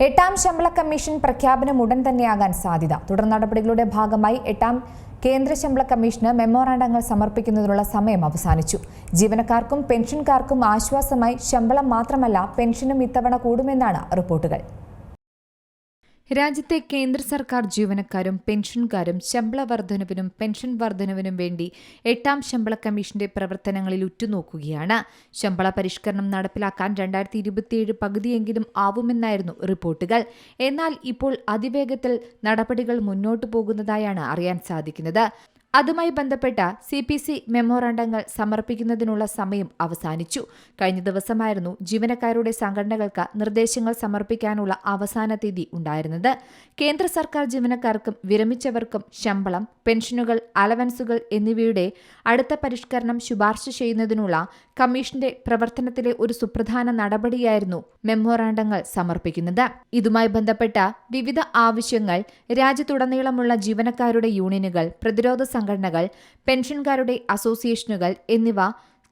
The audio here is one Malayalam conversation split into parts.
8ാം ശമ്പള കമ്മീഷൻ പ്രഖ്യാപനം ഉടൻ തന്നെയാകാൻ സാധ്യത. തുടർ നടപടികളുടെ ഭാഗമായി 8ാം കേന്ദ്ര ശമ്പള കമ്മീഷന് മെമ്മോറാണ്ടങ്ങൾ സമർപ്പിക്കുന്നതിനുള്ള സമയം അവസാനിച്ചു. ജീവനക്കാർക്കും പെൻഷൻകാർക്കും ആശ്വാസമായി ശമ്പളം മാത്രമല്ല പെൻഷനും ഇത്തവണ കൂടുമെന്നാണ് റിപ്പോർട്ടുകൾ. രാജ്യത്തെ കേന്ദ്ര സർക്കാർ ജീവനക്കാരും പെൻഷൻകാരും ശമ്പള വർധനവിനും പെൻഷൻ വർധനവിനും വേണ്ടി 8ാം ശമ്പള കമ്മീഷന്റെ പ്രവർത്തനങ്ങളിൽ ഉറ്റുനോക്കുകയാണ്. ശമ്പള പരിഷ്കരണം നടപ്പിലാക്കാൻ 2027 പകുതിയെങ്കിലും ആവുമെന്നായിരുന്നു റിപ്പോർട്ടുകൾ. എന്നാൽ ഇപ്പോൾ അതിവേഗത്തിൽ നടപടികൾ മുന്നോട്ടു പോകുന്നതായാണ് അറിയാൻ സാധിക്കുന്നത്. അതുമായി ബന്ധപ്പെട്ട CPC മെമ്മോറാണ്ടങ്ങൾ സമർപ്പിക്കുന്നതിനുള്ള സമയം അവസാനിച്ചു. കഴിഞ്ഞ ദിവസമായിരുന്നു ജീവനക്കാരുടെ സംഘടനകൾക്ക് നിർദ്ദേശങ്ങൾ സമർപ്പിക്കാനുള്ള അവസാന തീയതി ഉണ്ടായിരുന്നത്. കേന്ദ്ര സർക്കാർ ജീവനക്കാർക്കും വിരമിച്ചവർക്കും ശമ്പളം, പെൻഷനുകൾ, അലവൻസുകൾ എന്നിവയുടെ അടുത്ത പരിഷ്കരണം ശുപാർശ ചെയ്യുന്നതിനുള്ള കമ്മീഷന്റെ പ്രവർത്തനത്തിലെ ഒരു സുപ്രധാന നടപടിയായിരുന്നു മെമ്മോറാണ്ടങ്ങൾ സമർപ്പിക്കുന്നത്. ഇതുമായി ബന്ധപ്പെട്ട വിവിധ ആവശ്യങ്ങൾ രാജ്യത്തുടനീളമുള്ള ജീവനക്കാരുടെ യൂണിയനുകൾ, പ്രതിരോധ സംഘടനകൾ, പെൻഷൻകാരുടെ അസോസിയേഷനുകൾ എന്നിവ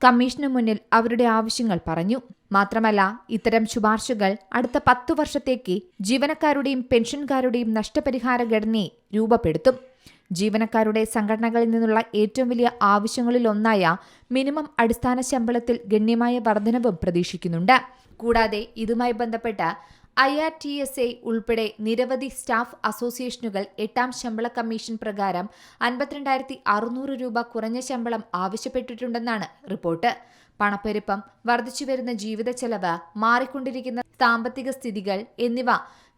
കമ്മീഷനു മുന്നിൽ അവരുടെ ആവശ്യങ്ങൾ പറഞ്ഞു. മാത്രമല്ല, ഇത്തരം ശുപാർശകൾ അടുത്ത 10 വർഷത്തേക്ക് ജീവനക്കാരുടെയും പെൻഷൻകാരുടെയും നഷ്ടപരിഹാര ഘടനയെ രൂപപ്പെടുത്തും. ജീവനക്കാരുടെ സംഘടനകളിൽ നിന്നുള്ള ഏറ്റവും വലിയ ആവശ്യങ്ങളിലൊന്നായ മിനിമം അടിസ്ഥാന ശമ്പളത്തിൽ ഗണ്യമായ വർധനവും പ്രതീക്ഷിക്കുന്നുണ്ട്. കൂടാതെ ഇതുമായി ബന്ധപ്പെട്ട IRTSA ഉൾപ്പെടെ നിരവധി സ്റ്റാഫ് അസോസിയേഷനുകൾ 8ാം ശമ്പള കമ്മീഷൻ പ്രകാരം 52,600 രൂപ കുറഞ്ഞ ശമ്പളം ആവശ്യപ്പെട്ടിട്ടുണ്ടെന്നാണ് റിപ്പോർട്ട്. പണപ്പെരുപ്പം, വർദ്ധിച്ചുവരുന്ന ജീവിത ചെലവ്, മാറിക്കൊണ്ടിരിക്കുന്ന സാമ്പത്തിക സ്ഥിതികൾ എന്നിവ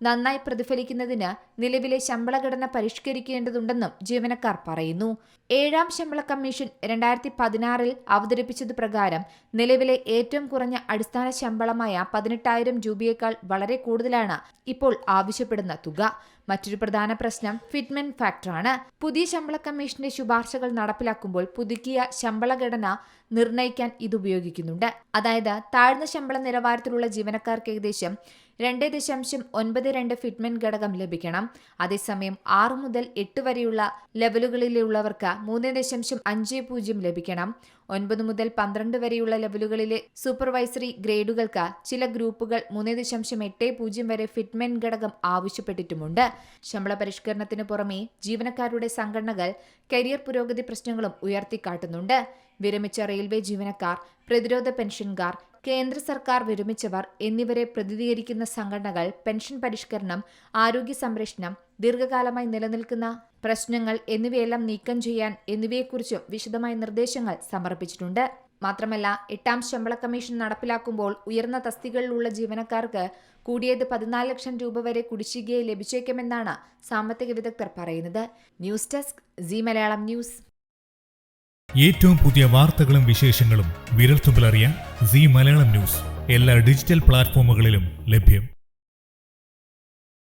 നന്നായി പ്രതിഫലിക്കുന്നതിന് നിലവിലെ ശമ്പളഘടന പരിഷ്കരിക്കേണ്ടതുണ്ടെന്നും ജീവനക്കാർ പറയുന്നു. 7ാം ശമ്പള കമ്മീഷൻ 2016 അവതരിപ്പിച്ചത് പ്രകാരം നിലവിലെ ഏറ്റവും കുറഞ്ഞ അടിസ്ഥാന ശമ്പളമായ 18,000 രൂപയേക്കാൾ വളരെ കൂടുതലാണ് ഇപ്പോൾ ആവശ്യപ്പെടുന്ന തുക. മറ്റൊരു പ്രധാന പ്രശ്നം ഫിറ്റ്മെന്റ് ഫാക്ടറാണ്. പുതിയ ശമ്പള കമ്മീഷന്റെ ശുപാർശകൾ നടപ്പിലാക്കുമ്പോൾ പുതുക്കിയ ശമ്പളഘടന നിർണ്ണയിക്കാൻ ഇത് ഉപയോഗിക്കുന്നുണ്ട്. അതായത് താഴ്ന്ന ശമ്പള നിലവാരത്തിലുള്ള ജീവനക്കാർക്ക് ഏകദേശം 2.92 ഫിറ്റ്മെന്റ് ഘടകം ലഭിക്കണം. അതേസമയം 6 മുതൽ 8 വരെയുള്ള ലെവലുകളിലുള്ളവർക്ക് 3.50 ലഭിക്കണം. 9 മുതൽ 12 വരെയുള്ള ലെവലുകളിലെ സൂപ്പർവൈസറി ഗ്രേഡുകൾക്ക് ചില ഗ്രൂപ്പുകൾ 3.80 വരെ ഫിറ്റ്മെന്റ് ഘടകം ആവശ്യപ്പെട്ടിട്ടുമുണ്ട്. ശമ്പള പരിഷ്കരണത്തിന് പുറമെ ജീവനക്കാരുടെ സംഘടനകൾ കരിയർ പുരോഗതി പ്രശ്നങ്ങളും ഉയർത്തിക്കാട്ടുന്നുണ്ട്. വിരമിച്ച റെയിൽവേ ജീവനക്കാർ, പ്രതിരോധ പെൻഷൻകാർ, കേന്ദ്ര സർക്കാർ വിരമിച്ചവർ എന്നിവരെ പ്രതിനിധീകരിക്കുന്ന സംഘടനകൾ പെൻഷൻ പരിഷ്കരണം, ആരോഗ്യ സംരക്ഷണം, ദീർഘകാലമായി നിലനിൽക്കുന്ന പ്രശ്നങ്ങൾ എന്നിവയെല്ലാം നീക്കം ചെയ്യാൻ എന്നിവയെക്കുറിച്ചും വിശദമായ നിർദ്ദേശങ്ങൾ സമർപ്പിച്ചിട്ടുണ്ട്. മാത്രമല്ല, 8ാം ശമ്പള കമ്മീഷൻ നടപ്പിലാക്കുമ്പോൾ ഉയർന്ന തസ്തികകളിലുള്ള ജീവനക്കാർക്ക് കൂടിയത് 14 ലക്ഷം രൂപ വരെ കുടിശ്ശികയായി ലഭിച്ചേക്കുമെന്നാണ് സാമ്പത്തിക വിദഗ്ധർ പറയുന്നത്. News desk C Malayalam news. ഏറ്റവും പുതിയ വാർത്തകളും വിശേഷങ്ങളും വിരൽത്തുമ്പിലറിയാൻ സി മലയാളം ന്യൂസ് എല്ലാ ഡിജിറ്റൽ പ്ലാറ്റ്ഫോമുകളിലും ലഭ്യം.